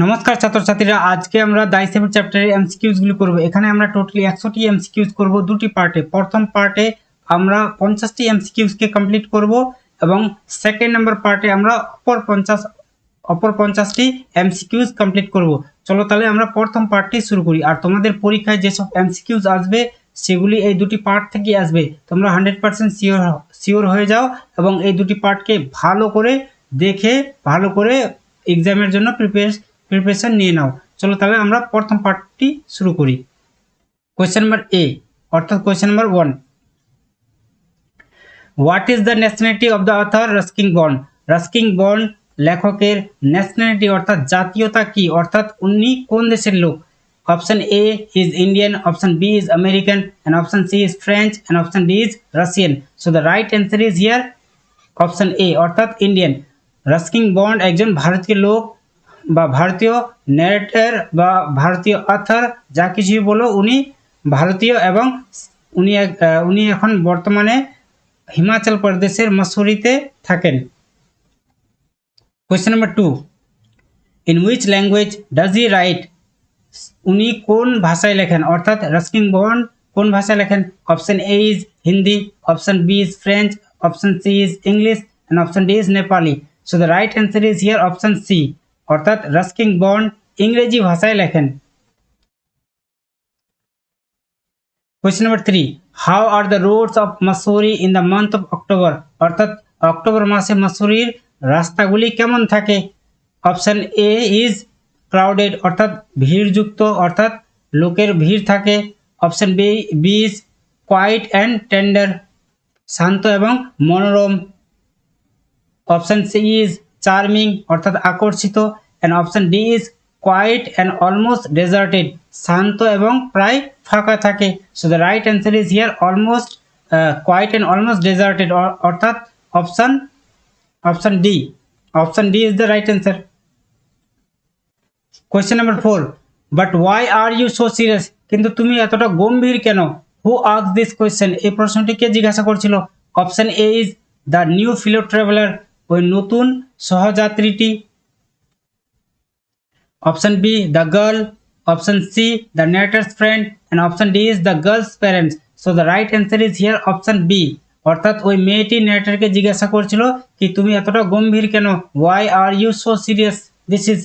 নমস্কার ছাত্রছাত্রীরা, আজকে আমরা দাই সেভেন চ্যাপ্টারের এমসিকিউজ গুলো করব। এখানে আমরা টোটালি 100টি এমসিকিউজ করব দুটি পার্টে। প্রথম পার্টে আমরা 50টি এমসিকিউজ কে কমপ্লিট করব এবং সেকেন্ড নাম্বার পার্টে আমরা অপর 50টি এমসিকিউজ কমপ্লিট করব। চলো তাহলে আমরা প্রথম পার্টটি শুরু করি। আর তোমাদের পরীক্ষায় যেসব এমসিকিউজ আসবে সেগুলি এই দুটি পার্ট থেকে আসবে। তোমরা 100% শিওর হয়ে যাও এবং এই দুটি পার্টকে ভালো করে দেখে ভালো করে এক্সামের জন্য প্রিপারেশন নিয়ে নাও। চলো তাহলে আমরা প্রথম পার্টটি শুরু করি। কোয়েশ্চেন নাম্বার এ অর্থাৎ question number 1, what is the nationality of the author Ruskin Bond? Ruskin Bond লেখকের ন্যাশনালিটি অর্থাৎ জাতীয়তা কি, অর্থাৎ উনি কোন দেশের লোক? Option A is Indian, option B is American, and option C is French, and option D is Russian. So the right answer is here option A অর্থাৎ ইন্ডিয়ান। রাস্কিন বন্ড একজন ভারতীয় লোক বা ভারতীয় ন্যারেটর বা ভারতীয় অথর, যা কিছুই বলো, উনি ভারতীয় এবং উনি এখন বর্তমানে হিমাচল প্রদেশের মসুরিতে থাকেন। Question number 2, in which language does he write? উনি কোন ভাষায় লেখেন, অর্থাৎ রাস্কিন বন্ড কোন ভাষায় লেখেন? Option A is Hindi, option B is French, option C is English, and option D is Nepali. So the right answer is here option C অর্থাৎ Ruskin Bond ইংরেজি ভাষায় লেখেন। Question number 3, how are the roads of Mussoorie in the month of October? অর্থাৎ October মাসে মাসুরির রাস্তাগুলি কেমন থাকে? অপশন এ ইজ ক্রাউডেড অর্থাৎ ভিড়যুক্ত অর্থাৎ লোকের ভিড় থাকে। Option B is quiet and tender শান্ত এবং মনোরম। অপশন সি ইজ চার্মিং অর্থাৎ আকর্ষিত, and option D is quiet and almost deserted শান্ত এবং প্রায় ফাঁকা থাকে। So the right answer is here almost quiet and almost deserted অর্থাৎ option D is the right answer. Question number 4, but why are you so serious? কিন্তু তুমি এতটা গম্ভীর কেন? Who ask this question? এই প্রশ্নটিকে জিজ্ঞাসা করছিল। Option A is the new fellow traveller, ওই নতুন সহযাত্রীটি। Option B the girl, option C the narrator's friend, and option D is the girl's parents. So the right answer is here option B অর্থাৎ ওই মেয়েটি নেটারকে জিজ্ঞাসা করছিল কি তুমি এতটা গম্ভীর কেন? Why are you so serious? This is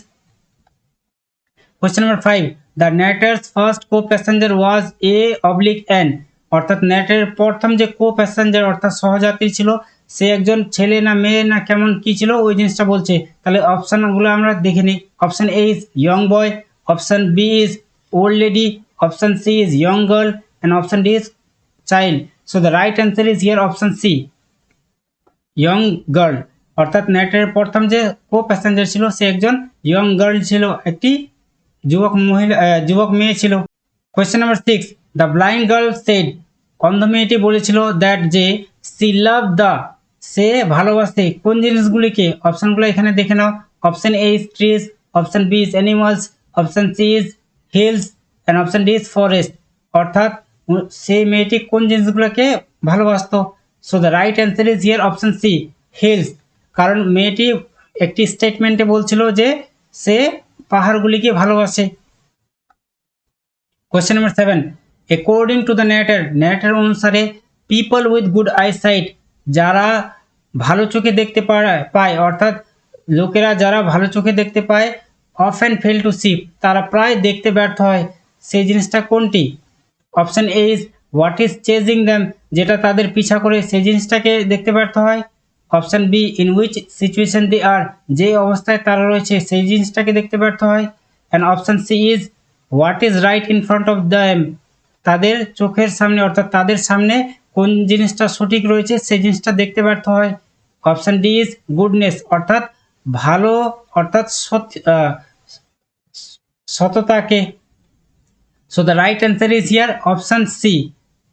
question number 5, the narrator's first co passenger was a oblique এন, অর্থাৎ নেটারের প্রথম যে কো প্যাসেঞ্জার অর্থাৎ সহযাত্রী ছিল সে একজন ছেলে না মেয়ে না কেমন কি ছিল ওই জিনিসটা বলছে। তাহলে অপশনগুলো আমরা দেখে নিই। Option A is young boy, option B is old lady, option C is young girl, and option D is child. So the right answer is here option C young girl অর্থাৎ নেটারের প্রথম যে কো প্যাসেঞ্জার ছিল সে একজন young girl ছিল, একটি যুবক মেয়ে ছিল। Question number 6, the blind girl said, অন্ধ মেয়েটি বলেছিল দ্যাট যে সি লাভ দ্য, সে ভালোবাসে কোন জিনিসগুলিকে? অপশনগুলো এখানে দেখে নাও। Option A is trees, option B is animals, option C is hills, and option D is forest. অর্থাৎ সেই মেয়েটি কোন জিনিসগুলোকে ভালোবাসতো? So the right answer is here option C hills, কারণ মেয়েটি একটি স্টেটমেন্টে বলছিল যে সে পাহাড়গুলিকে ভালোবাসে। Question number 7, according to the narrator অনুসারে পিপল উইথ গুড আইসাইট, যারা ভালো চোখে দেখতে পায় অর্থাৎ লোকেরা যারা ভালো চোখে দেখতে পায়, অফেন ফেল টু সি, তারা প্রায় দেখতে ব্যর্থ হয়। সেই জিনিসটা কোনটি? Option A is what is chasing them, যেটা তাদের পিছা করে সেই জিনিসটাকে দেখতে ব্যর্থ হয়। Option B in which situation they are, যে অবস্থায় তারা রয়েছে সেই জিনিসটাকে দেখতে ব্যর্থ হয়। And option C is what is right in front of them, তাদের চোখের সামনে অর্থাৎ তাদের সামনে কোন জিনিসটা সঠিক রয়েছে সেই জিনিসটা দেখতে ব্যর্থ হয়। অপশন ডি ইজ গুডনেস অর্থাৎ ভালো অর্থাৎ সততাকে। So the right answer is here option C,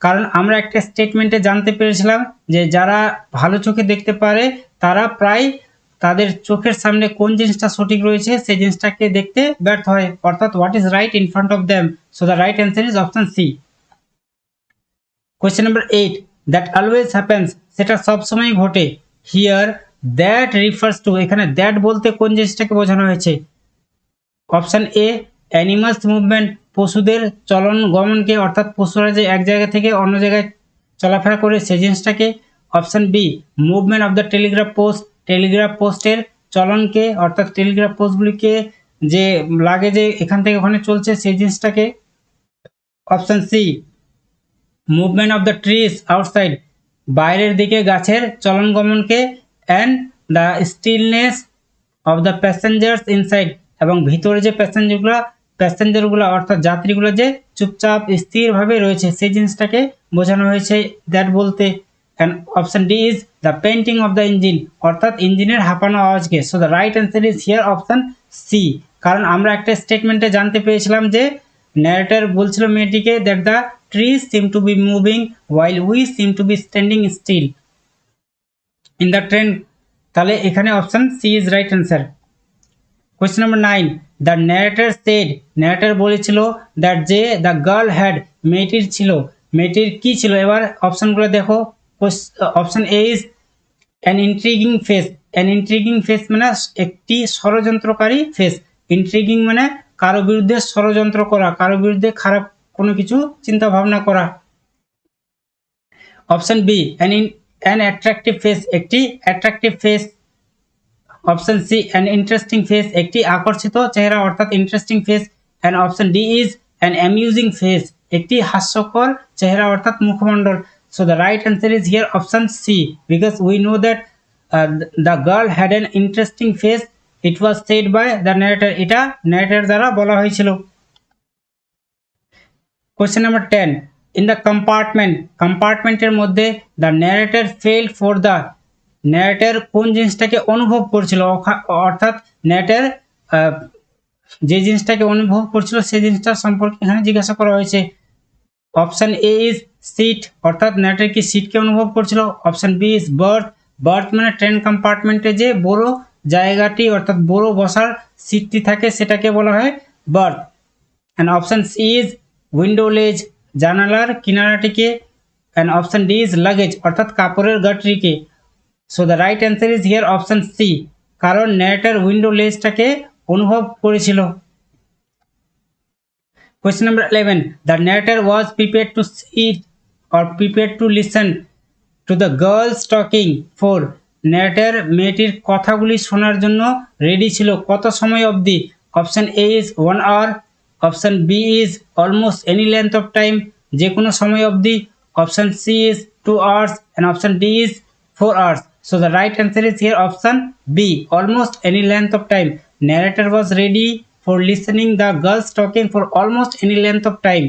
কারণ আমরা একটা স্টেটমেন্টে জানতে পেরেছিলাম যে যারা ভালো চোখে দেখতে পারে তারা প্রায় তাদের চোখের সামনে কোন জিনিসটা সঠিক রয়েছে সেই জিনিসটাকে দেখতে ব্যর্থ হয়, অর্থাৎ what is right in front of them. So the right answer is option C. Question number 8, that always happens, সেটা সবসময় ঘটে। হিয়ার দ্যাট রিফার্স টু, এখানে দ্যাট বলতে কোন জিনিসটাকে বোঝানো হয়েছে? অপশন এ অ্যানিমালস মুভমেন্ট, পশুদের চলন গমনকে, অর্থাৎ পশুরা যে এক জায়গা থেকে অন্য জায়গায় চলাফেরা করে সেই জিনিসটাকে। Option B movement of the telegraph post, telegraph পোস্টের চলনকে, অর্থাৎ টেলিগ্রাফ পোস্টগুলিকে যে লাগে যে এখান থেকে ওখানে চলছে সেই জিনিসটাকে। Option C movement of the trees outside, বাইরের দিকে গাছের চলন গমনকে। And the stillness of the passengers inside, এবং ভিতরে যে প্যাসেঞ্জারগুলো অর্থাৎ যাত্রীগুলো যে চুপচাপ স্থিরভাবে রয়েছে সেই জিনিসটাকে বোঝানো হয়েছে দ্যাট বলতে। And option D is the panting of the engine, অর্থাৎ ইঞ্জিনের হাঁপানো আওয়াজকে। So the right answer is here option C. কারণ আমরা একটা স্টেটমেন্টে জানতে পেরেছিলাম যে ন্যারেটর বলছিল মেয়েটিকে that the trees seem to be moving while we seem to be standing still in the train. তাহলে এখানে option C is right answer. Question number 9, the narrator said, narrator বলেছিল দ্যাট যে দ্য গার্ল হ্যাড, মেয়েটির ছিল, মেয়েটির কি ছিল? এবার অপশনগুলো দেখো। Option A is an intriguing face, an intriguing face মানে একটি ষড়যন্ত্রকারী ফেস। ইন্ট্রিগিং মানে কারো বিরুদ্ধে ষড়যন্ত্র করা, কারো বিরুদ্ধে খারাপ কোনো কিছু চিন্তা ভাবনা করা। Option B an attractive face, একটি attractive face. Option C an interesting face, একটি আকর্ষিত চেহারা অর্থাৎ interesting face. And option D is an amusing face, একটি হাস্যকর চেহারা অর্থাৎ মুখমণ্ডল। So the right answer is here option C, because we know that the girl had an interesting face, it was said by the narrator, এটা narrator দ্বারা বলা হয়েছিল। Question number 10, in the compartment, কম্পার্টমেন্টের মধ্যে the narrator fail for the, narrator কোন জিনিসটাকে অনুভব করছিল, অর্থাৎ ন্যারেটর যে জিনিসটাকে অনুভব করছিল সেই জিনিসটা সম্পর্কে এখানে জিজ্ঞাসা করা হয়েছে। অপশন এ ইজ সিট, অর্থাৎ ন্যারেটর কি সিটকে অনুভব করছিল। Option B is berth, berth মানে ট্রেন কম্পার্টমেন্টে যে বড় জায়গাটি অর্থাৎ বড় বসার সিটটি থাকে সেটাকে বলা হয় berth. And option C is window ledge, জানালার কিনারাটিকে। And option D is luggage, অর্থাৎ কাপড়ের গাঁটরিকে। So the right answer is here option C, কারণ ন্যারেটর উইন্ডো লেজটাকে অনুভব করেছিল। Question number 11, the narrator was prepared to sit or prepared to listen to the girls talking for, narrator মেয়েটির কথাগুলি শোনার জন্য রেডি ছিল কত সময় অবধি। Option A is 1 hour, option B is almost any length of time, যে কোনো সময় অবধি। Option C is 2 hours, and option D is 4 hours. So the right answer is here option B, almost any length of time. Narrator was ready for listening the girls talking for almost any length of time.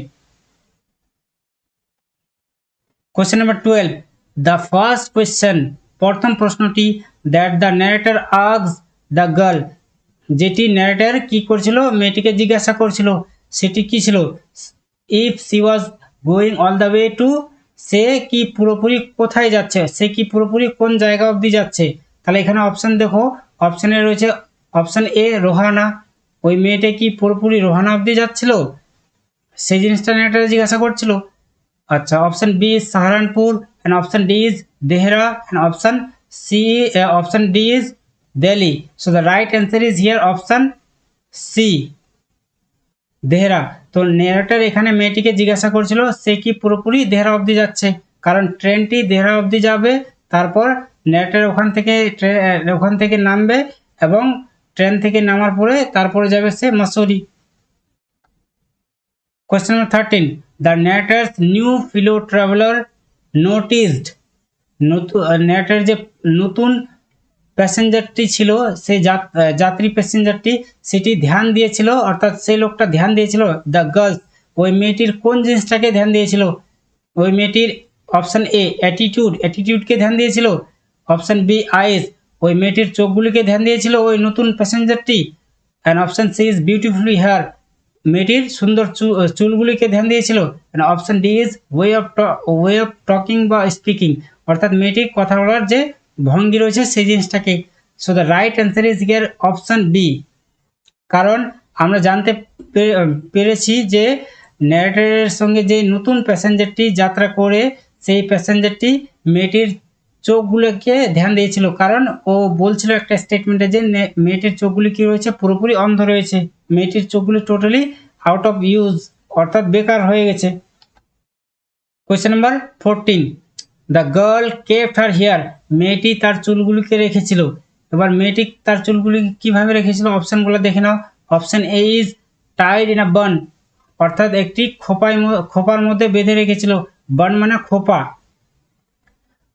Question number 12, the first question, প্রথম প্রশ্নটি, that the narrator asked the girl, যেটি narrator কি করছিল, মেয়েটিকে জিজ্ঞাসা করছিল, সেটি কি ছিল? if she was going all the way to, সে কি পুরোপুরি কোথায় যাচ্ছে, সে কি পুরোপুরি কোন জায়গা অবধি যাচ্ছে। তাহলে এখানে অপশন দেখো, অপশনে রয়েছে অপশন এ রোহানা, ওই মেয়েটা কি পুরোপুরি রোহানা অবধি যাচ্ছিল, সেই জিনিসটা ন্যারেটর জিজ্ঞাসা করছিল। আচ্ছা, option B is Saharanpur, and option D is Dehra, and option D is Delhi. So the right answer is here option C, Dehra. তো ন্যারেটর এখানে মেয়েটিকে জিজ্ঞাসা করছিল সে কি পুরোপুরি দেহরা অবধি যাচ্ছে, কারণ ট্রেনটি দেহরা অবধি যাবে, তারপর ন্যারেটর ওখান থেকে নামবে এবং ট্রেন থেকে নামার পরে তারপরে যাবে সে Mussoorie. Question number 13, the narrator's new fellow traveller noticed, narrator যে নতুন প্যাসেঞ্জারটি ছিল, সেই যাত্রী প্যাসেঞ্জারটি সেটি ধ্যান দিয়েছিল, অর্থাৎ সেই লোকটা ধ্যান দিয়েছিল দ্য গার্লস, ওই মেয়েটির কোন জিনিসটাকে ধ্যান দিয়েছিল? ওই মেয়েটির অপশন এ অ্যাটিটিউডকে ধ্যান দিয়েছিল। অপশন বি আইস, ওই মেয়েটির চোখগুলিকে ধ্যান দিয়েছিল ওই নতুন প্যাসেঞ্জারটি। And option C is beautifully hair, মেয়েটির সুন্দর চুলগুলিকে ধ্যান দিয়েছিল। And option D is way of talking বা স্পিকিং, অর্থাৎ মেয়েটির কথা বলার যে ভঙ্গি রয়েছে সেই জিনিসটাকে। So the right answer is here option B, কারণ আমরা জানতে পেরেছি যে ন্যারেটরের সঙ্গে যে নতুন প্যাসেঞ্জারটি যাত্রা করে সেই প্যাসেঞ্জারটি মেয়েটির চোখগুলোকে ধ্যান দিয়েছিল, কারণ ও বলছিল একটা স্টেটমেন্টে যে মেয়েটির চোখগুলি কি রয়েছে, পুরোপুরি অন্ধ রয়েছে, মেয়েটির চোখগুলি টোটালি আউট অফ ইউজ, অর্থাৎ বেকার হয়ে গেছে। Question number 14, the girl kept her hair, মেয়েটি তার চুলগুলিকে রেখেছিল। এবার মেয়েটি তার চুলগুলি কিভাবে রেখেছিল, অপশনগুলো দেখে নাও। Option A is tied in a bun, অর্থাৎ একটি খোপার মধ্যে বেঁধে রেখেছিল, বান মানে খোপা।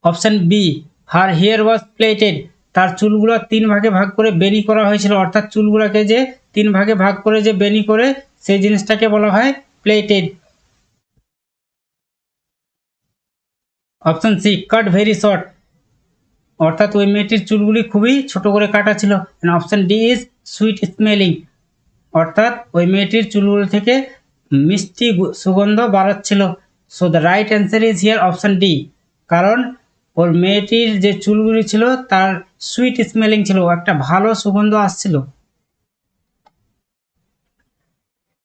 Option B, her hair was plaited, তার চুলগুলো 3 ভাগে ভাগ করে বেনি করা হয়েছিল, অর্থাৎ চুলগুলোকে যে 3 ভাগে ভাগ করে যে বেনি করে সেই জিনিসটাকে বলা হয় plaited. Option C, cut very short, অর্থাৎ ওই মেয়েটির চুলগুলি খুবই ছোট করে কাটা ছিল। Option D is sweet smelling, অর্থাৎ ওই মেয়েটির চুলগুলো থেকে মিষ্টি সুগন্ধ বাড়াচ্ছিল। So the right answer is here option D, কারণ ওর মেয়েটির যে চুলগুলি ছিল তার সুইট স্মেলিং ছিল, একটা ভালো সুগন্ধ আসছিল।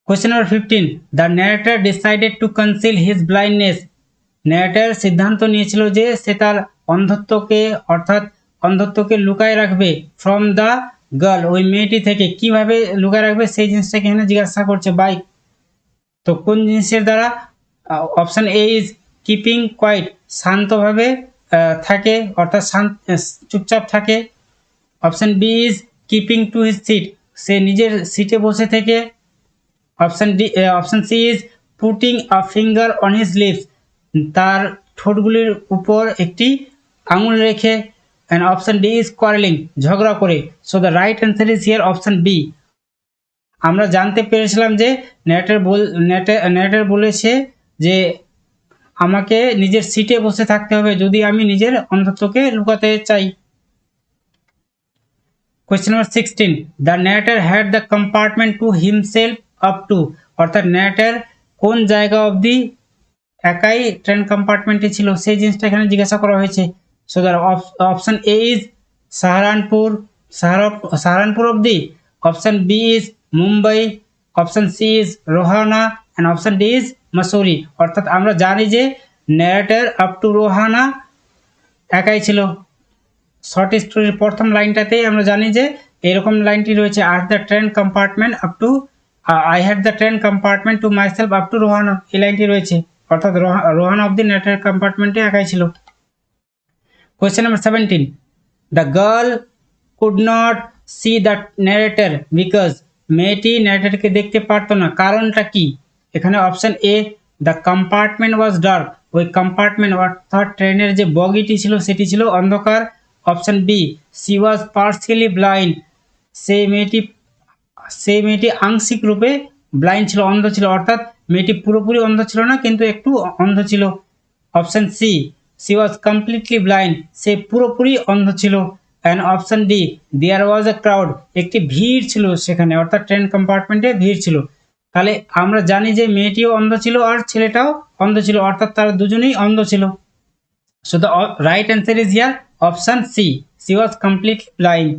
Question number 15, the narrator decided to conceal his blindness, narrator সিদ্ধান্ত নিয়েছিল যে সে তার অন্ধত্বকে লুকায় রাখবে ফ্রম দ্য গার্ল, ওই মেয়েটি থেকে। কিভাবে লুকায় রাখবে সেই জিনিসটাকে এখানে জিজ্ঞাসা করছে বাই। তো কোন জিনিসের দ্বারা? Option A is keeping quiet, শান্তভাবে থাকে, অর্থাৎ চুপচাপ থাকে। Option B is keeping to his seat, সে নিজের সিটে বসে থেকে। Option C is putting a finger on his lips, তার ঠোঁটগুলির উপর একটি আঙুল রেখে। And option D is quarrelling, ঝগড়া করে। So the right answer is here option B. আমরা জানতে পেরেছিলাম যে ন্যারেটর বলেছে যে আমাকে নিজের সিটে বসে থাকতে হবে যদি আমি নিজের অন্ধত্বকে লুকাতে চাই। Question number 16, the narrator had the compartment to himself up to, অর্থাৎ ন্যারেটর কোন জায়গা অবধি একাই ট্রেন কম্পার্টমেন্টে ছিল সেই জিনিসটা এখানে জিজ্ঞাসা করা হয়েছে। So the option A is Saharanpur অবধি। Option B is Mumbai. Option C is Rohana. And option D is Mussoorie, অর্থাৎ আমরা জানি যে ন্যারেটর আপ টু রোহানা একাই ছিল। শর্ট স্টোরির প্রথম লাইনটাতেই আমরা জানি যে এরকম লাইনটি রয়েছে, I had the train compartment to myself up to Rohana, এই লাইনটি রয়েছে, অর্থাৎ রোহানা অব দি ন্যারেটর কম্পার্টমেন্টে একাই ছিল। Question number 17, the girl could not see the narrator because, মেয়েটি ন্যারেটরকে দেখতে পারতো না, কারণটা কি? এখানে option A, the compartment was dark, ওই কম্পার্টমেন্ট অর্থাৎ ট্রেনের যে বগিটি ছিল সেটি ছিল অন্ধকার। Option B, she was partially blind, সেই মেয়েটি আংশিক রূপে ব্লাইন্ড ছিল, অন্ধ ছিল, অর্থাৎ মেয়েটি পুরোপুরি অন্ধ ছিল না কিন্তু একটু অন্ধ ছিল। Option C, she was completely blind, সে পুরোপুরি অন্ধ ছিল। And option D, there was a crowd, একটি ভিড় ছিল সেখানে, অর্থাৎ ট্রেন কম্পার্টমেন্টে ভিড় ছিল। তাহলে আমরা জানি যে মেয়েটিও অন্ধ ছিল আর ছেলেটাও অন্ধ ছিল, অর্থাৎ তারা দুজনেই অন্ধ ছিল। So the right answer is here option C, she was completely blind.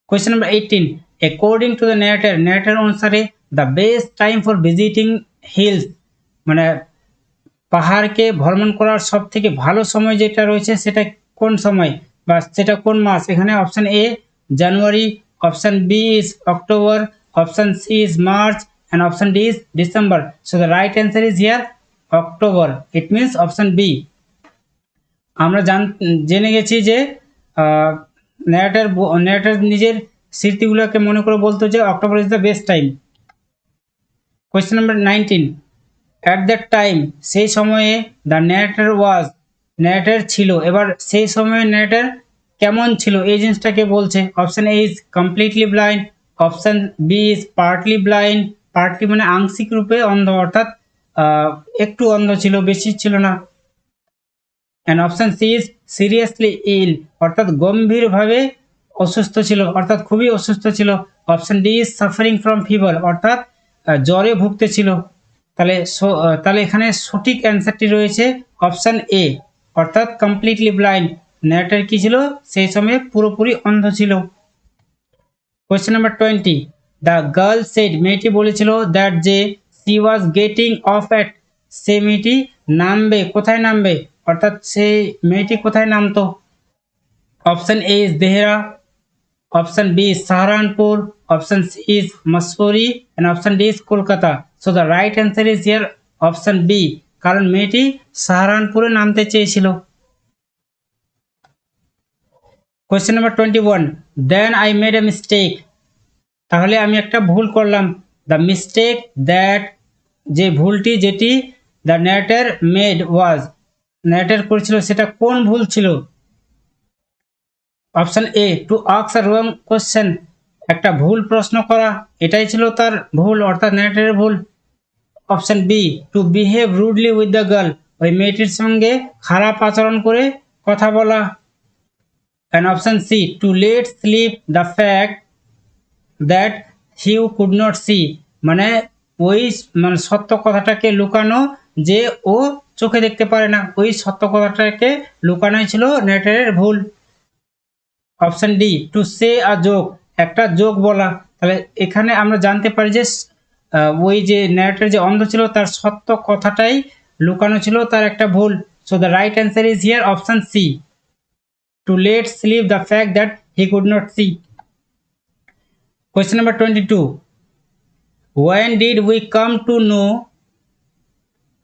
Question number 18, according to the narrator অনুসারে the best time for visiting hills, মানে পাহাড়কে ভ্রমণ করার সব থেকে ভালো সময় যেটা রয়েছে সেটা কোন সময় বা সেটা কোন মাস? এখানে option A January, option B is October, option C is March, and option D is December. So the right answer is here October, it means option B. আমরা জেনে গেছি যে ন্যারেটর নিজের স্মৃতিগুলোকে মনে করে বলতো যে October is the best time. Question number 19, at that time, সেই সময়ে দ্য ন্যারেটর ছিল। এবার সেই সময়ে ন্যারেটর কেমন ছিল এই জিনিসটাকে বলছে। Option A is completely blind, option B is partly blind, partly মানে আংশিক রূপে অন্ধ, অর্থাৎ একটু অন্ধ ছিল, বেশি ছিল না। And option C is seriously ill, অর্থাৎ গম্ভীরভাবে অসুস্থ ছিল, অর্থাৎ খুবই অসুস্থ ছিল। Option D is suffering from fever, অর্থাৎ জ্বরে ভুগতেছিল। তাহলে এখানে সঠিক অ্যান্সারটি রয়েছে অপশন এ, অর্থাৎ কমপ্লিটলি ব্লাইন্ড। ন্যারেটর কি ছিল? সেই সময়ে পুরোপুরি অন্ধ ছিল। Question number 20, the girl said, মেয়েটি বলেছিল দ্যাট যে she was getting off at, সে মেয়েটি নামবে, কোথায় নামবে? অর্থাৎ সেই মেয়েটি কোথায় নামতো? Option A is Dehra, option B is Saharanpur, option C is Mussoorie and option D is Kolkata. So the right answer is here option B, কারণ মেয়েটি সাহারানপুরে নামতে চেয়েছিল। Question number 21, then I made a mistake. তাহলে আমি একটা ভুল করলাম। দ্য মিস্টেক দ্যাট, যে ভুলটি যেটি the narrator made was, narrator করেছিল সেটা কোন ভুল ছিল? Option A to ask a wrong question, একটা ভুল প্রশ্ন করা, এটাই ছিল তার ভুল অর্থাৎ ন্যারেটরের ভুল। Option B to behave rudely with the girl, ওই মেয়েটির সঙ্গে খারাপ আচরণ করে কথা বলা। And option C to let slip the fact that he could not see, মানে ওই সত্য কথাটাকে লুকানো যে ও চোখে দেখতে পারে না, ওই সত্য কথাটাকে লুকানোই ছিল ন্যারেটরের ভুল। Option D to say a joke, একটা জোক বলা। তাহলে এখানে আমরা জানতে পারি যে ওই যে ন্যারেটর যে অন্ধ ছিল তার সত্য কথাটাই লুকানো ছিল তার একটা ভুল। So the right answer is here option C, to let slip the fact that he could not see. Question number 22, when did we come to know,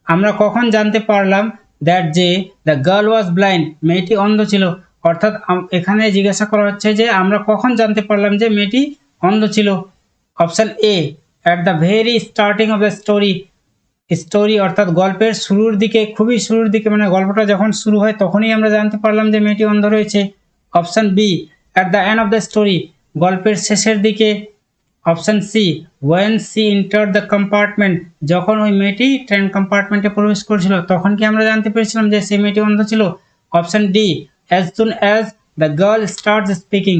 আমরা কখন জানতে পারলাম দ্যাট যে দ্য গার্ল ওয়াজ ব্লাইন্ড, মেয়েটি অন্ধ ছিল। অর্থাৎ এখানে জিজ্ঞাসা করা হচ্ছে যে আমরা কখন জানতে পারলাম যে মেয়েটি অন্ধ ছিল। Option A at the very starting of the story অর্থাৎ গল্পের শুরুর দিকে, খুবই শুরুর দিকে, মানে গল্পটা যখন শুরু হয় তখনই আমরা জানতে পারলাম যে মেয়েটি অন্ধ রয়েছে। Option B at the end of the story, গল্পের শেষের দিকে। Option C when she entered the compartment, যখন ওই মেয়েটি ট্রেন কম্পার্টমেন্টে প্রবেশ করেছিল তখন কি আমরা জানতে পেরেছিলাম যে সেই মেয়েটি অন্ধ ছিল। Option D as soon as the girl starts speaking,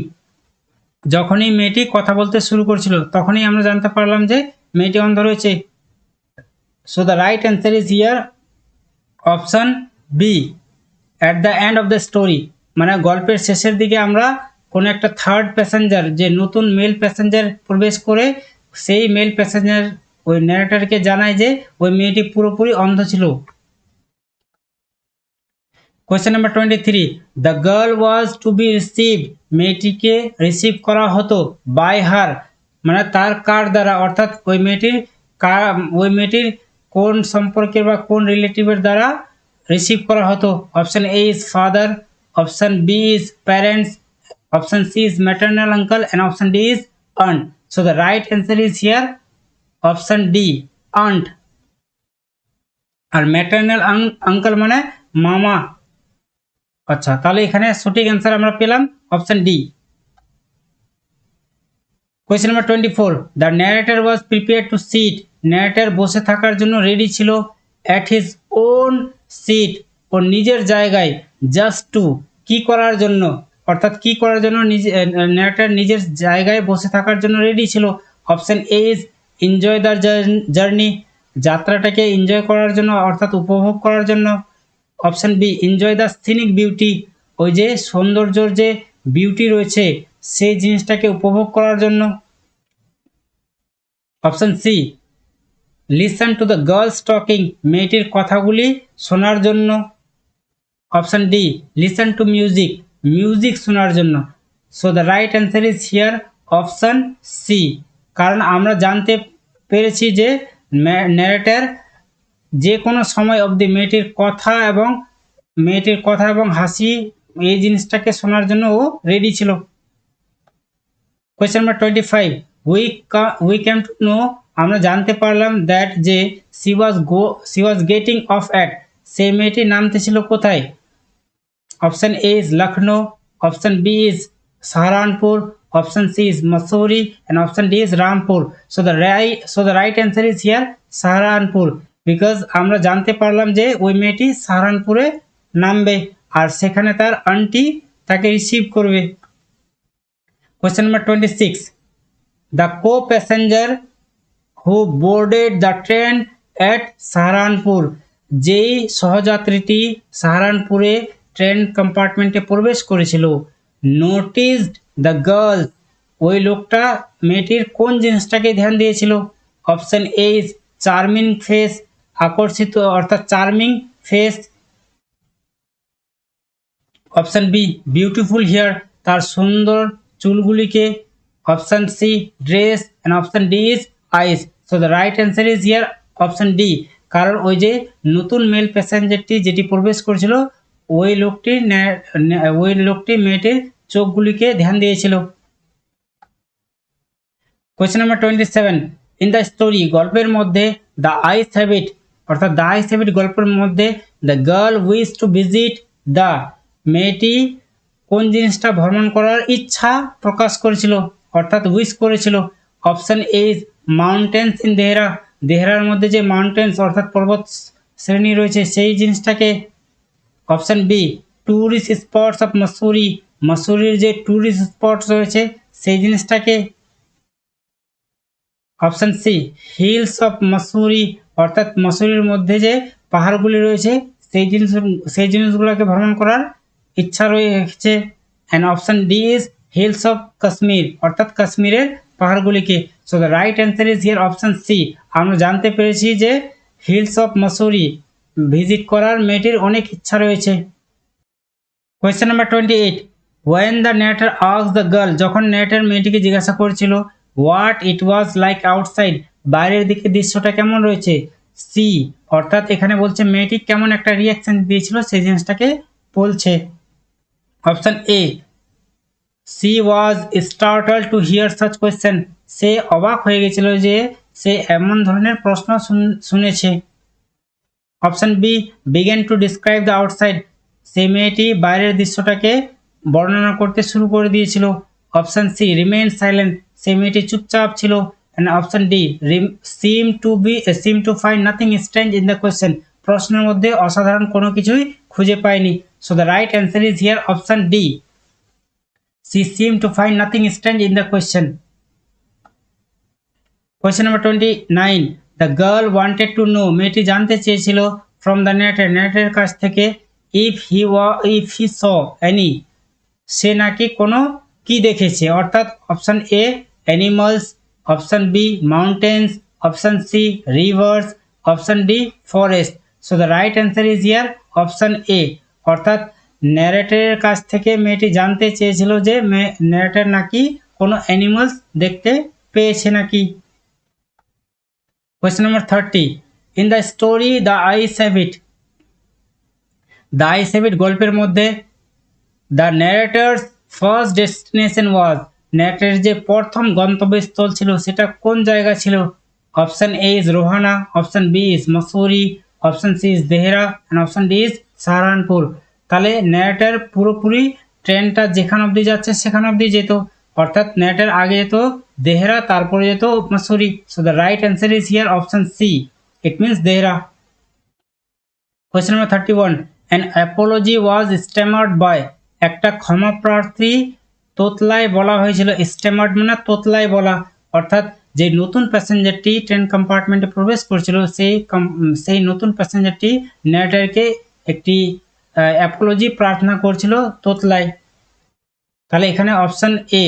যখনই মেয়েটি কথা বলতে শুরু করেছিল তখনই আমরা জানতে পারলাম যে মেয়েটি অন্ধ রয়েছে। So the right answer is here option B, at the end of the story, মানে গল্পের শেষের দিকে আমরা কোনো একটা থার্ড প্যাসেঞ্জার, যে নতুন মেল প্যাসেঞ্জার প্রবেশ করে সেই মেল প্যাসেঞ্জার ওই ন্যারেটরকে জানায় যে ওই মেয়েটি পুরোপুরি অন্ধ ছিল। Question number 23, the girl was to be received, মেয়েটিকে রিসিভ করা হতো বাই হার, মানে তার কার দ্বারা, অর্থাৎ ওই মেয়েটির কোন সম্পর্কের বা কোন রিলেটিভের দ্বারা রিসিভ করা হতো। Option A is father, option B is parents, option C is maternal uncle and option D is aunt. So the right answer is here option D, aunt. আর ম্যাটার্নাল আঙ্কল মানে মামা। আচ্ছা, তাহলে এখানে সঠিক অ্যান্সার আমরা পেলাম option D. Question number 24, the narrator was prepare to sit, narrator বসে থাকার জন্য রেডি ছিল অ্যাট হিজ ওন সিট, ওর নিজের জায়গায়, জাস্ট টু, কি করার জন্য, অর্থাৎ কি করার জন্য ন্যারেটর নিজের জায়গায় বসে থাকার জন্য রেডি ছিল। Option A is enjoy the journey, যাত্রাটাকে এনজয় করার জন্য অর্থাৎ উপভোগ করার জন্য। Option B enjoy the scenic beauty, ওই যে সৌন্দর্যর যে বিউটি রয়েছে সেই জিনিসটাকে উপভোগ করার জন্য। Option C listen to the girls talking, মেয়েটির কথাগুলি শোনার জন্য। Option D listen to music, music শোনার জন্য। So the right answer is here option C, কারণ আমরা জানতে পেরেছি যে ন্যারেটর যে কোনো সময় অবধি মেয়েটির কথা এবং হাসি এই জিনিসটাকে শোনার জন্য ও রেডি ছিল। Question number 25, we came to know, আমরা জানতে পারলাম দ্যাট যে she was getting off at, সেই মেয়েটি নামতেছিল কোথায়। Option A is Lucknow, option B is Saharanpur, option C is Mussoorie and option D is Rampur. So the right answer is here Saharanpur, because আমরা জানতে পারলাম যে ওই মেয়েটি সাহারানপুরে নামবে আর সেখানে তার আন্টি তাকে রিসিভ করবে। Question number 26, the co passenger who boarded the train at Saharanpur, যেই সহযাত্রীটি সাহারানপুরে ট্রেন কম্পার্টমেন্টে প্রবেশ করেছিল, নোটিসড দ্য গার্ল, ওই লোকটা মেয়েটির কোন জিনিসটাকে ধ্যান দিয়েছিল। Option A is charming face, আকর্ষিত অর্থাৎ charming face, option B beautiful hair, তার সুন্দর চুলগুলিকে। Option C dress, and option D is eyes. So the right answer is here option D, কারণ ওই যে নতুন মেল প্যাসেঞ্জারটি যেটি প্রবেশ করেছিল ওই লোকটি মেয়েটির চোখগুলিকে ধ্যান দিয়েছিল। Question number 27, in the story, গল্পের মধ্যে দ্য আইস হ্যাবিট, অর্থাৎ দ্য আইস হ্যাবিট গল্পের মধ্যে the girl wish to visit the, মেয়েটি কোন জিনিসটা ভ্রমণ করার ইচ্ছা প্রকাশ করেছিল, অর্থাৎ উইশ করেছিল। Option A is mountains in Dehra, দেহরার মধ্যে যে মাউন্টেন্স অর্থাৎ পর্বত শ্রেণী রয়েছে সেই জিনিসটাকে। Option B tourist spots of Mussoorie, মসুরির যে ট্যুরিস্ট স্পটস রয়েছে সেই জিনিসটাকে। Option C hills of Mussoorie, অর্থাৎ মসুরির মধ্যে যে পাহাড়গুলি রয়েছে সেই জিনিসগুলোকে ভ্রমণ করার ইচ্ছা রয়েছে। And option D is hills of Kashmir, অর্থাৎ কাশ্মীরের পাহাড়গুলিকে। So the right answer is here option C. আমরা জানতে পেরেছি যে হিলস অফ মসুরি ভিজিট করার মেয়েটির অনেক ইচ্ছা রয়েছে। Question number 28, when the narrator ask the girl, যখন নেটার মেয়েটিকে জিজ্ঞাসা করেছিল what it was like outside, বাইরের দিকে দৃশ্যটা কেমন রয়েছে, সি, অর্থাৎ এখানে বলছে মেয়েটি কেমন একটা রিয়াকশন দিয়েছিল সেই জিনিসটাকে বলছে। Option A she was startle to hear such question, সে অবাক হয়ে গেছিল যে সে এমন ধরনের প্রশ্ন শুনেছে। Option B began to describe the outside, সেই মেয়েটি বাইরের দৃশ্যটাকে বর্ণনা করতে শুরু করে দিয়েছিল। অপশন সি রিমেইন সাইলেন্ট, সেই মেয়েটি চুপচাপ ছিল। And option D seem to find nothing strange in the question, প্রশ্নের মধ্যে অসাধারণ কোনো কিছুই খুঁজে পায়নি। So the right answer is here option D, she seemed to find nothing strange in the question. Question number 29, the girl wanted to know, মেয়েটি জানতে চেয়েছিল from the narrator, narrator কাছ থেকে if he saw any, সে নাকি কোনো কি দেখেছে, অর্থাৎ option A animals, option B mountains, option C rivers, option D forest. So the right answer is here option A, অর্থাৎ ন্যারেটরের কাছ থেকে মেয়েটি জানতে চেয়েছিল যে ন্যারেটর নাকি কোনো অ্যানিমালস দেখতে পেয়েছে নাকি। Question number 30, in the story the eyes habit, the eyes habit গল্পের মধ্যে the narrator's first destination was, ন্যারেটরের যে প্রথম গন্তব্যস্থল ছিল সেটা কোন জায়গা ছিল। Option A is Rohana, option B is Mussoorie, option C is Dehra, and option D is Saharanpur. তাহলে ন্যারেটর পুরোপুরি ট্রেনটা যেখানে অবধি যাচ্ছে সেখানে অবধি যেত, অর্থাৎ ন্যারেটর আগে যেত দেহরা, তারপরে যেত Mussoorie. So the right answer is here option C, it means Dehra. Question number 31, an apology was stammered by, একটা ক্ষমা প্রার্থী তোতলায় বলা হয়েছিল। স্ট্যামার্ড মানে তোতলায় বলা, অর্থাৎ যে নতুন প্যাসেঞ্জারটি ট্রেন কম্পার্টমেন্টে প্রবেশ করছিল সেই নতুন প্যাসেঞ্জারটি ন্যারেটরকে একটি অ্যাপোলজি প্রার্থনা করছিল তোতলায়। তাহলে এখানে option A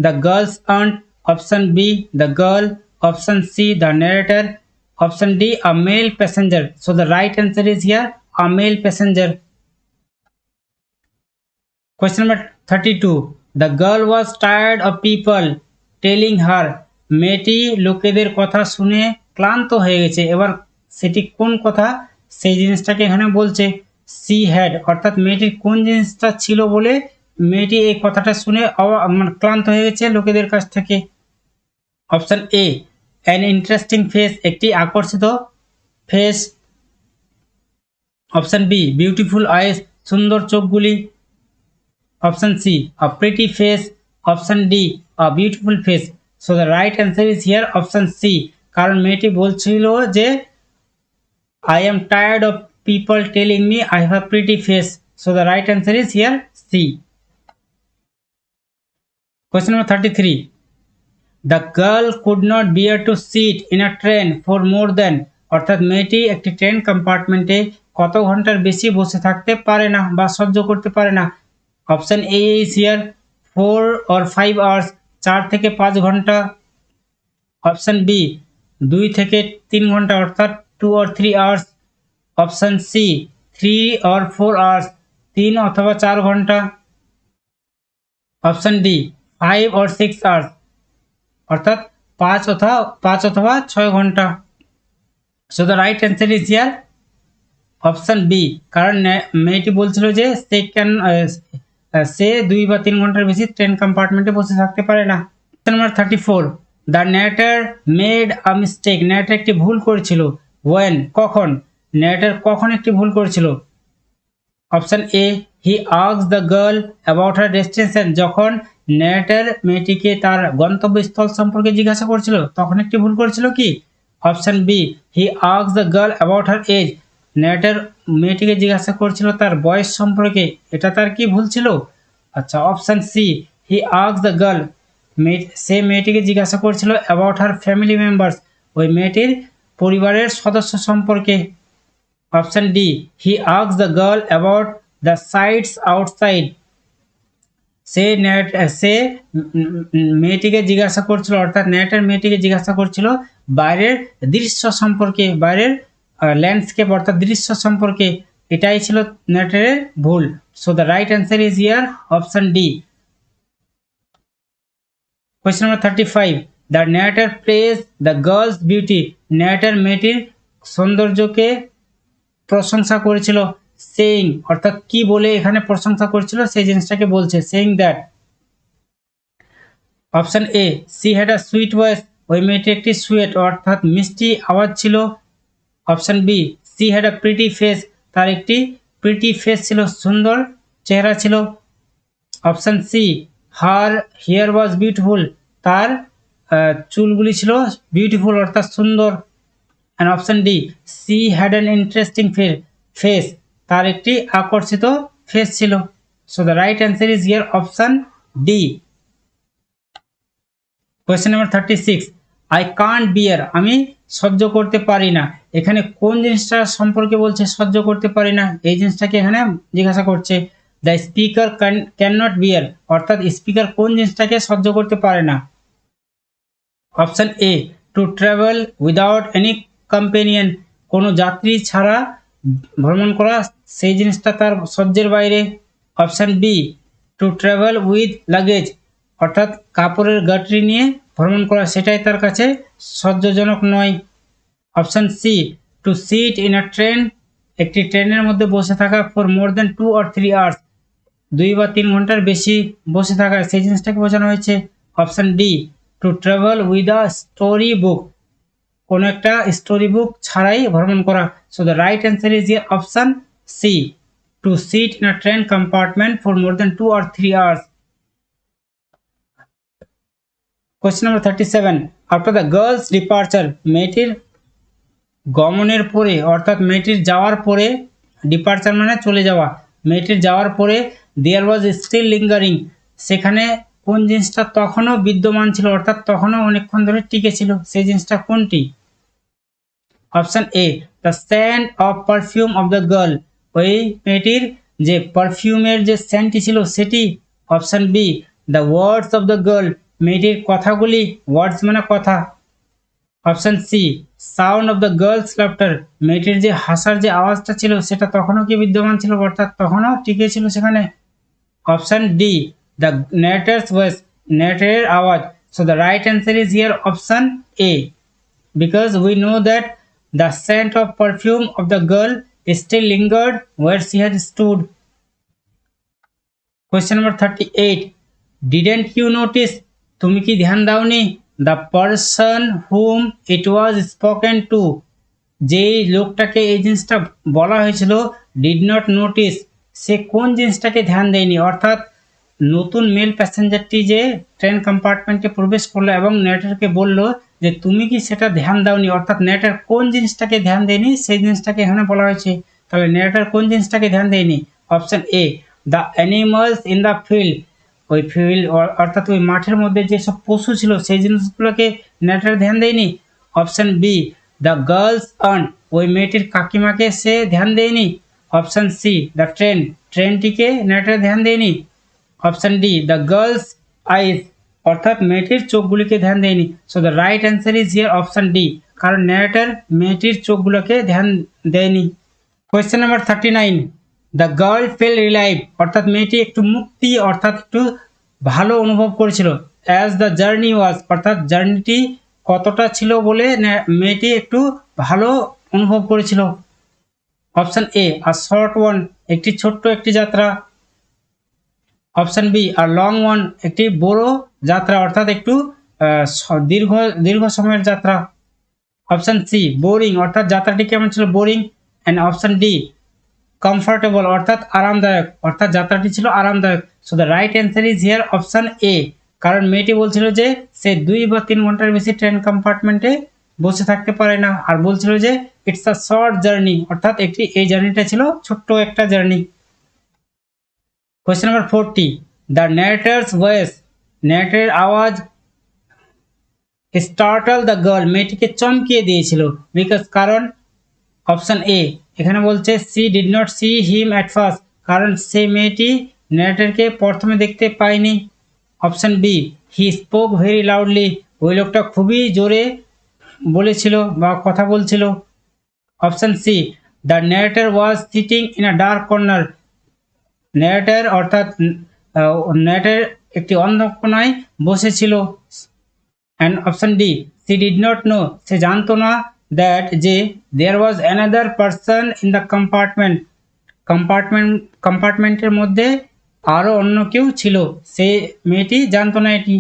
the girl's aunt, option B the girl, option C the narrator, option D a male passenger. So the right answer is here a male passenger. Question number 32, the girl was tired of people telling her, মেয়েটি লোকেদের কথা শুনে ক্লান্ত হয়ে গেছে। এবার সেটি কোন কথা সেই জিনিসটাকে এখানে বলছে। সি হ্যাড, অর্থাৎ মেয়েটির কোন জিনিসটা ছিল বলে মেয়েটি এই কথাটা শুনে ক্লান্ত হয়ে গেছে লোকেদের কাছ থেকে। Option A an interesting face, একটি আকর্ষিত face. Option B beautiful eyes, সুন্দর চোখগুলি। Option C a pretty face, option D a beautiful face. So the right answer is here option C, কারণ মেয়েটি বলছিল যে I am tired of people telling me I have pretty face. So the right answer is here C. Question number 33, the girl could not bear to sit in a train for more দেন, অর্থাৎ মেয়েটি একটি train কম্পার্টমেন্টে কত ঘন্টার বেশি বসে থাকতে পারে না বা সহ্য করতে পারে না। Option A is here 4 or 5 hours, 4 থেকে 5 ঘন্টা। অপশন বি 2 থেকে 3 ঘন্টা অর্থাৎ 2 or 3 hours। Option C 3 or 4 hours, 3 অথবা 4 ঘন্টা। অপশন ডি 5 or 6 আওয়ার্স, অর্থাৎ 5 অথবা 6 ঘন্টা। So the right answer is here option B, কারণ মেয়েটি বলছিল যে সে 2 বা 3 ঘন্টার বেশি ট্রেন কম্পার্টমেন্টে বসে থাকতে পারে না। Number 34, the narrator made a mistake, narrator একটি ভুল করেছিল। ওয়েন, কখন, ন্যারেটর কখন একটি ভুল করেছিল? Option A, he asked the girl about her destination, যখন ন্যারেটর মেয়েটিকে তার গন্তব্যস্থল সম্পর্কে জিজ্ঞাসা করছিল তখন একটি ভুল করেছিল কি? Option B, he asked the girl about her age, narrator মেয়েটিকে জিজ্ঞাসা করছিল তার বয়স সম্পর্কে, এটা তার কি ভুল ছিল? আচ্ছা, option C, he asked the girl, সে মেয়েটিকে জিজ্ঞাসা করছিল অ্যাবাউট হার ফ্যামিলি মেম্বার্স, ওই মেয়েটির পরিবারের সদস্য সম্পর্কে। Option D, he asked the girl about the sights outside, সে মেয়েটিকে জিজ্ঞাসা করছিল, অর্থাৎ ন্যারেটর মেয়েটিকে জিজ্ঞাসা করছিল বাইরের দৃশ্য সম্পর্কে, বাইরের ল্যান্ডস্কেপ অর্থাৎ দৃশ্য সম্পর্কে। এটাই ছিল ন্যারেটরের ভুল। So the right answer is here option D. Question number 35, the narrator praise the girl's beauty, narrator মেয়েটির সৌন্দর্যকে প্রশংসা করেছিল। সেইং, অর্থাৎ কি বলে এখানে প্রশংসা করেছিল সেই জিনিসটাকে বলছে, saying that. Option A, she had a sweet voice, ওই মেয়েটি একটি সুইট অর্থাৎ মিষ্টি আওয়াজ ছিল। Option B, she had a pretty face, তার একটি প্রিটি ফেস ছিল, সুন্দর চেহারা ছিল। Option C, her hair was beautiful, তার চুলগুলি ছিল বিউটিফুল অর্থাৎ সুন্দর। And option D, she had an interesting face, তার একটি আকর্ষিত ফেস ছিল। So the right answer is here option D. Question number 36, I can't বিয়ার, আমি সহ্য করতে পারি না, এখানে কোন জিনিসটা সম্পর্কে বলছে সহ্য করতে পারি না, এই জিনিসটাকে এখানে জিজ্ঞাসা করছে। দ্য স্পিকার ক্যান নট বিয়ার, অর্থাৎ স্পিকার কোন জিনিসটাকে সহ্য করতে পারে না? Option A, to travel without any companion, কোনো যাত্রী ছাড়া ভ্রমণ করা, সেই জিনিসটা তার সহ্যের বাইরে। Option B, to travel with luggage, অর্থাৎ কাপড়ের গাঁটরি নিয়ে ভ্রমণ করা, সেটাই তার কাছে সহ্যজনক নয়। Option C, to sit in a train, একটি ট্রেনের মধ্যে বসে থাকা for more than 2 or 3 hours, 2 বা 3 ঘন্টার বেশি বসে থাকা, সেই জিনিসটাকে বোঝানো হয়েছে। Option D, to travel with a story book, কোনো একটা স্টোরি বুক ছাড়াই ভ্রমণ করা। So the right answer is here option C, to sit in a train compartment for more than 2 or 3 hours. Question number 37, after the girl's departure, মেয়েটির গমনের পরে অর্থাৎ মেয়েটির যাওয়ার পরে, ডিপার্চার মানে চলে যাওয়া, মেয়েটির যাওয়ার পরে দেয়ার ওয়াজ স্টিল লিঙ্গারিং, সেখানে কোন জিনিসটা তখনও বিদ্যমান ছিল অর্থাৎ তখনও অনেকক্ষণ ধরে টিকে ছিল, সেই জিনিসটা কোনটি? Option A, the scent of perfume of the girl, ওই মেয়েটির যে পারফিউমের যে সেন্টটি ছিল সেটি। Option B, the words of the girl, মেয়েটির কথাগুলি, ওয়ার্ডস মানে কথা। Option C, sound of the girl's laughter, মেয়েটির যে হাসার যে আওয়াজটা ছিল সেটা তখনও কি বিদ্যমান ছিল অর্থাৎ তখনও টিকে ছিল সেখানে। Option D, the narrator's voice, ন্যারেটরের আওয়াজ। So the right answer is here option A, because we know that the scent of perfume of the girl still lingered where she had stood. Question number 38, didn't you notice, তুমি কি ধ্যান দাওনি, the person whom it was spoken to, যেই লোকটাকে এই জিনিসটা বলা হয়েছিল did not notice, সে কোন জিনিসটাকে ধ্যান দেয়নি, অর্থাৎ নতুন মেল প্যাসেঞ্জারটি যে ট্রেন কম্পার্টমেন্টে প্রবেশ করলো এবং নেটারকে বলল যে তুমি কি সেটা ধ্যান দাওনি, অর্থাৎ নেটার কোন জিনিসটাকে ধ্যান দেয়নি সেই জিনিসটাকে এখানে বলা হয়েছে। তাহলে নেটার কোন জিনিসটাকে ধ্যান দেয়নি? Option A, the animals in the field, ওই ফিল্ড অর্থাৎ ওই মাঠের মধ্যে যেসব পশু ছিল সেই জিনিসগুলোকে নেটার ধ্যান দেয়নি। Option B, the girl's aunt, ওই মেয়েটির কাকিমাকে সে ধ্যান দেয়নি। অপশন সি, দ্য ট্রেনটিকে নেটার ধ্যান দেয়নি। Option D, the girl's eyes, অর্থাৎ মেয়েটির চোখগুলিকে ধ্যান দেয়নি। So the right answer is here option D, কারণ ন্যারেটর মেয়েটির চোখগুলোকে ধ্যান দেয়নি। Question number 39, the girl felt relieved অর্থাৎ মেয়েটি একটু মুক্তি অর্থাৎ একটু ভালো অনুভব করেছিল। অ্যাজ দ্য জার্নি ওয়াজ অর্থাৎ জার্নিটি কতটা ছিল বলে মেয়েটি একটু ভালো অনুভব করেছিল। অপশন এ আর শর্ট ওয়ান একটি ছোট্ট একটি যাত্রা। অপশন বি আর লং ওয়ান একটি বড় যাত্রা অর্থাৎ একটু দীর্ঘ দীর্ঘ সময়ের যাত্রা। অপশন সি বোরিং অর্থাৎ যাত্রাটি কেমন ছিল boring. And option D comfortable অর্থাৎ আরামদায়ক অর্থাৎ যাত্রাটি ছিল আরামদায়ক। So the right answer is here option এ, কারণ মেয়েটি বলছিল যে সে 2 বা 3 ঘন্টার বেশি ট্রেন কম্পার্টমেন্টে বসে থাকতে পারে না, আর বলছিল যে ইটস আ শর্ট জার্নি অর্থাৎ এই জার্নিটা ছিল ছোট্ট একটা journey. Question number 40 the narrator's voice ন্যারেটরের আওয়াজ স্টার্টল দ্য গার্ল মেয়েটিকে চমকিয়ে দিয়েছিল কারণ অপশন এ এখানে বলছে she did not see him at first কারণ সেই মেয়েটি ন্যারেটরকে প্রথমে দেখতে পায়নি। Option B he spoke very loudly ওই লোকটা খুবই জোরে বলেছিল বা কথা বলছিল। Option C the narrator was sitting in a dark corner narrator অর্থাৎ ন্যারেটর একটি অন্ধ কোণায় বসেছিল। And option D she did not know সে জানতো না দ্যাট যে there was another person in the কম্পার্টমেন্টের মধ্যে আরও অন্য কেউ ছিল, সে মেয়েটি জানতো না এটি।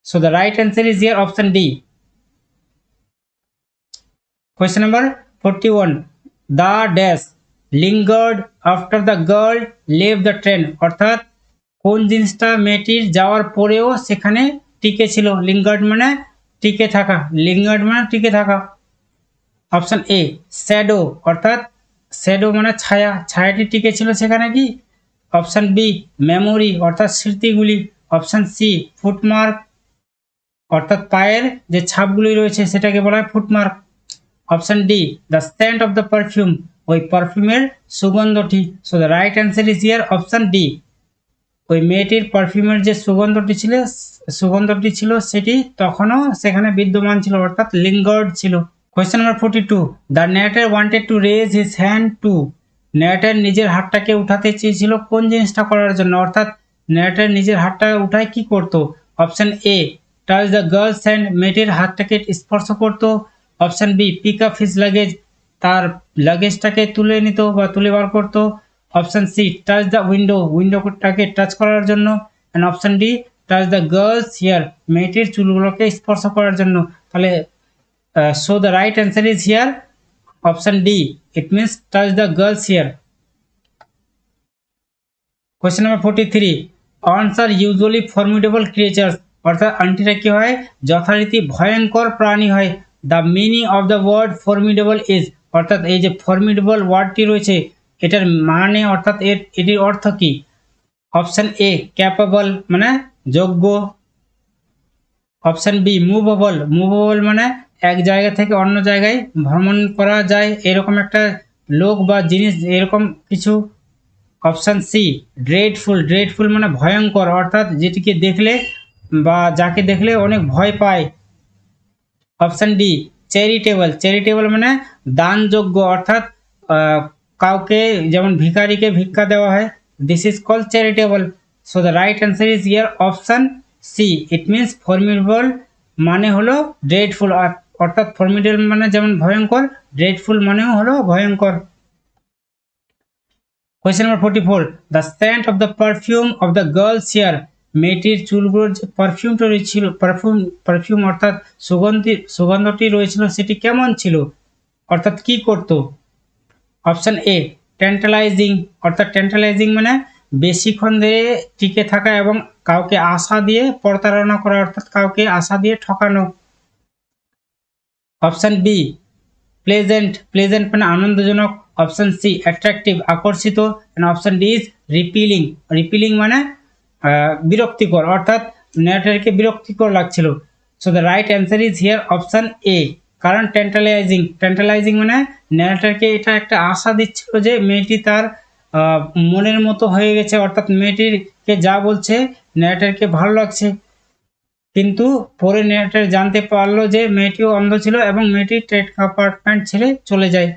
So the right answer is here option D. Question number 41 the dash lingered after the girl leave the train অর্থাৎ কোন জিনিসটা মেয়েটির যাওয়ার পরেও সেখানে টিকে ছিল। লিঙ্গার্ড মানে টিকে থাকা, লিঙ্গার্ড মানে টিকে থাকা। অপশন এ শ্যাডো অর্থাৎ শ্যাডো মানে ছায়া, ছায়াটি টিকে ছিল সেখানে কি। অপশন বি মেমোরি অর্থাৎ স্মৃতিগুলি। অপশন সি ফুটমার্ক অর্থাৎ পায়ের যে ছাপগুলি রয়েছে সেটাকে বলা হয় footmark. Option D the scent of the perfume ওই পারফিউমের সুগন্ধটি। So the right answer is here option D. ওই মেয়েটির পারফিউমের যে সুগন্ধটি ছিল সেটি তখনও সেখানে বিদ্যমান ছিল অর্থাৎ লিঙ্গার্ড ছিল। Question number 42 the narrator wanted to raise his hand to narrator নিজের হাতটাকে উঠাতে চেয়েছিল কোন জিনিসটা করার জন্য অর্থাৎ ন্যারেটর নিজের হাতটা উঠায় কি করতো। Option A touch the girl's hand মেয়েটির হাতটাকে স্পর্শ করতো। Option B pick up his luggage তার লাগেজটাকে তুলে নিত বা তুলে বার করতো। অপশন সি টাচ দ্য উইন্ডোটাকে টাচ করার জন্য। And option D touch the girl's hair মেয়েটির চুলগুলোকে স্পর্শ করার জন্য। তাহলে so the right answer is here option D, it means touch the girls here. Question number 43 ants are usually formidable creatures অর্থাৎ আন্টিরা কি হয় যথারীতি ভয়ঙ্কর প্রাণী হয়। The meaning of the word formidable is অর্থাৎ এই যে ফর্মিডেবল ওয়ার্ডটি রয়েছে এটার মানে অর্থাৎ এটির অর্থ কি। অপশন এ ক্যাপেবল মানে যোগ্য। অপশন বি মুভেবল মানে এক জায়গা থেকে অন্য জায়গায় ভ্রমণ করা যায় এরকম একটা লোক বা জিনিস এরকম কিছু। অপশন সি ড্রেডফুল মানে ভয়ঙ্কর অর্থাৎ যেটিকে দেখলে বা যাকে দেখলে অনেক ভয় পায়। অপশন ডি চ্যারিটেবল মানে দানযোগ্য অর্থাৎ কাউকে যেমন ভিখারিকে ভিক্ষা দেওয়া হয়, this is called charitable. So the right answer is here option C, it means formidable মানে হলো ড্রেডফুল অর্থাৎ ফর্মিডেবল মানে যেমন ভয়ঙ্কর, ড্রেডফুল মানেও হলো ভয়ঙ্কর। Question number 44 the scent of the perfume of the girl's hair মেয়েটির চুলগুলোর যে পারফিউমটা রয়েছিল পারফিউম অর্থাৎ সুগন্ধটি রয়েছিল সেটি কেমন ছিল অর্থাৎ কি করত। অপশন এ ট্যান্টালাইজিং অর্থাৎ ট্যান্টালাইজিং মানে বেশিক্ষণ ধরে টিকে থাকা এবং কাউকে আশা দিয়ে প্রতারণা করা অর্থাৎ কাউকে আশা দিয়ে ঠকানো। অপশন বি প্লেজেন্ট মানে আনন্দজনক। অপশন সি অ্যাট্রাকটিভ আকর্ষিত। And option D is repealing মানে বিরক্তিকর অর্থাৎ ন্যারেটরকে বিরক্তিকর লাগছিল। So the right answer is here option এ, কারণ ট্যান্টালাইজিং মানে ন্যারেটরকে এটা একটা আশা দিচ্ছিল যে মেয়েটি তার মনের মতো হয়ে গেছে অর্থাৎ মেয়েটিরকে যা বলছে ন্যারেটরকে ভালো লাগছে। কিন্তু পরে ন্যারেটর জানতে পারলো যে মেয়েটিও অন্ধ ছিল এবং মেয়েটি ট্রেন কম্পার্টমেন্ট ছেড়ে চলে যায়।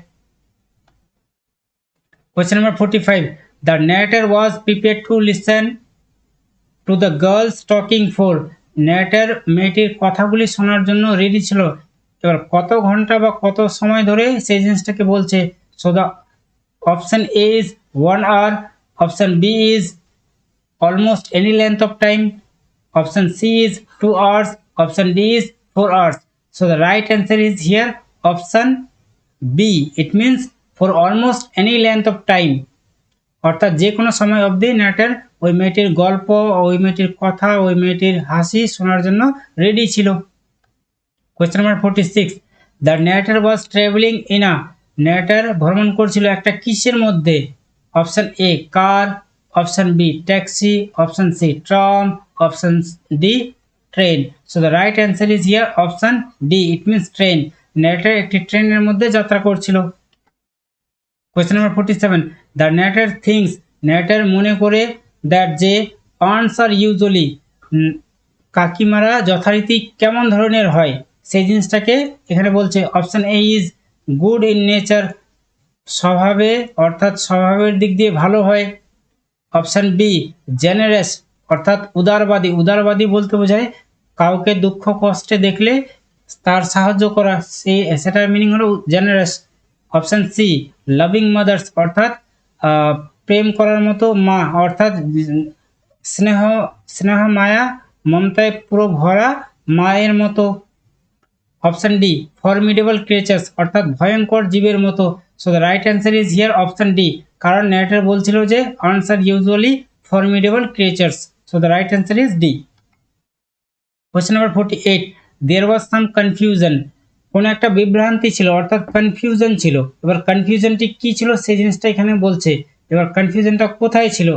Question number 45. The narrator was prepared to listen to the girls talking for. narrator মেয়েটির কথাগুলি শোনার জন্য রেডি ছিল। এবার কত ঘন্টা বা কত সময় ধরে সেই জিনিসটাকে বলছে। So the option A is 1 hour, option B is almost any length of time, option C is 2 hours, option D is 4 hours. So the right answer is here option B. It means for almost any length of time. অর্থাৎ যে কোনো সময় অবধি নাটার ওই মেয়েটির গল্প, ওই মেয়েটির কথা, ওই মেয়েটির হাসি শোনার জন্য রেডি ছিল। Question number 46. The narrator was traveling in a. narrator ভ্রমণ করছিল একটা কিসের মধ্যে? Option A car, option B taxi, option C tram, option D train. So the right answer is here option D. It means train. narrator একটি ট্রেনের মধ্যে যাত্রা করছিল। Question number 47. দ্য narrator thinks. narrator মনে করে দ্যাট যে aunts are usually. কাকিমারা যথারীতি কেমন ধরনের হয় সেই জিনিসটাকে এখানে বলছে। Option A is good in nature, স্বভাবে অর্থাৎ স্বভাবের দিক দিয়ে ভালো হয়। অপশন বি জেনারেস, অর্থাৎ উদারবাদী। উদারবাদী বলতে বোঝায় কাউকে দুঃখ কষ্টে দেখলে তার সাহায্য করা, সেটার মিনিং হলো generous. Option C loving mothers, অর্থাৎ প্রেম করার মতো মা, অর্থাৎ স্নেহ স্নেহ মায়া মমতায় পুরো ভরা মায়ের মতো। অপশন ডি ফর্মিডেবল ক্রিয়েচার্স, অর্থাৎ ভয়ঙ্কর জীবের মতো। So the right answer is here option D, কারণ narrator বলছিল যে aunts are usually formidable creatures. So the right answer is D. Question number 48. There was some confusion. কোন একটা বিভ্রান্তি ছিল, অর্থাৎ কনফিউশন ছিল। এবার কনফিউশনটি কি ছিল সেই জিনিসটা এখানে বলছে। এবার কনফিউশনটা কোথায় ছিল?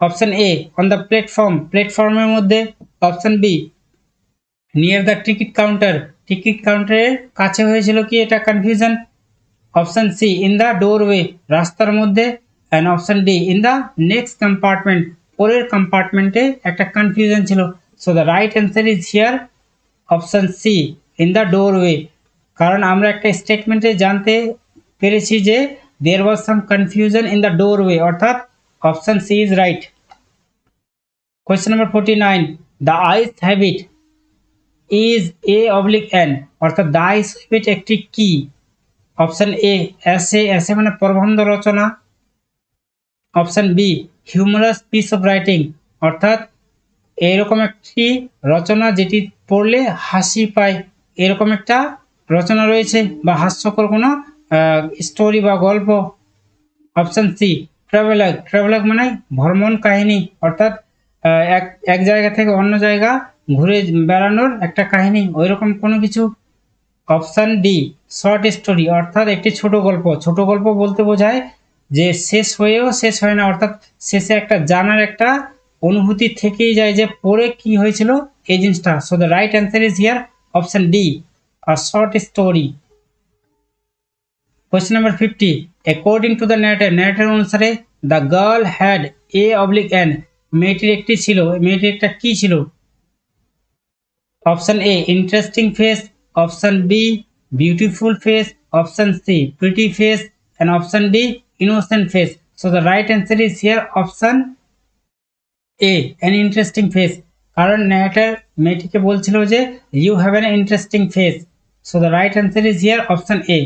Option A on the platform, প্ল্যাটফর্মের মধ্যে। Option B near the ticket counter, ticket কাউন্টারের কাছে হয়েছিল কি এটা confusion. Option C in the doorway, রাস্তার মধ্যে। And option D in the next compartment, পরের কম্পার্টমেন্টে একটা কনফিউশন ছিল। So the right answer is here option C in the doorway, কারণ আমরা একটা স্টেটমেন্টে জানতে পেরেছি যে there was some confusion in the doorway, অর্থাৎ option C is right. Question number 49. The eyes habit is a oblique এন, অর্থাৎ দ্য আইস হ্যাবিট একটি কি? অপশন এ এসে, এসে মানে প্রবন্ধ রচনা। Option B humorous piece of writing, অর্থাৎ এরকম একটি রচনা যেটি পড়লে হাসি পায়, এরকম একটা রচনা রয়েছে বা হাস্যকর কোনো স্টোরি বা গল্প। অপশন সি ট্রাভেলাগ, ট্রাভেলাগ মানে ভ্রমণ কাহিনী, অর্থাৎ এক জায়গা থেকে অন্য জায়গা ঘুরে বেড়ানোর একটা কাহিনী, ওইরকম কোনো কিছু। অপশন ডি শর্ট স্টোরি, অর্থাৎ একটি ছোট গল্প। ছোট গল্প বলতে বোঝায় যে শেষ হয়েও শেষ হয় না, অর্থাৎ শেষে একটা জানার একটা অনুভূতি থেকেই যায় যে পরে কি হয়েছিল এই জিনিসটা। So the right answer is here option D, a short story. Question number 50. According to the narrator, narrator অনুসারে the girl had a oblique an, মেয়েটির একটি ছিল, মেয়েটির একটা কি ছিল? Option A interesting face, option B beautiful face, option C pretty face, and option D innocent face. So the right answer is here option A an interesting face, কারণ narrator মেয়েটিকে বলছিল যে you have an interesting face. So the right answer is here option A.